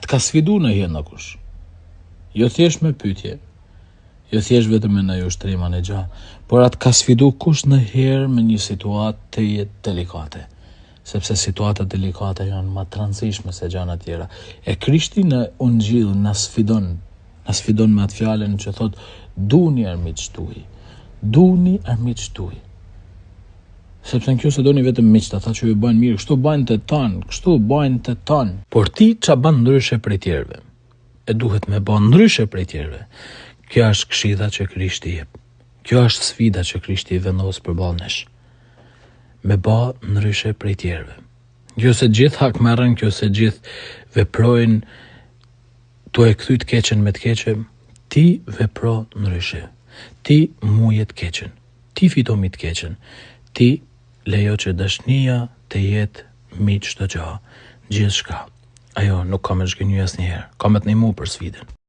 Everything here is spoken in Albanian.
të ka sfidu në herë në kush. Jo thjesht me pyetje, jo thjesht vetëm me në ushtrim e gjatë, por atë ka sfidu kush në herë me një situatë të jetë delikate. Sepse situatat delikate janë më të rëndësishme se gjana tjera. E Krishti në Ungjil na sfidon me atë fjalën që thot duni armiq tuaj. Duni armiq tuaj. Sepse në kjo se doni vetëm miqt, ata që ju bajnë mirë, kështu bajnë të tanë. Por ti qa ban ndryshe prej tjerëve? E duhet me ban ndryshe prej tjerëve. Kjo është këshilla që Krishti jep. Kjo është sfida që Krishti i vendos përballë nesh. Me ba ndryshe prej tjerëve. Kjo se gjithë hakmerën, kjo se gjithë veprojnë tu e kthy të keqen me të keqen, ti vepro ndryshe. Ti muje të keqen. Ti fito mi të keqen. Ti lejo që dashnia të jetë mi çdo gjë, gjithçka. Ajo nuk ka me zhgënjy asnjëherë. Ka me të ndihmu për sfidën.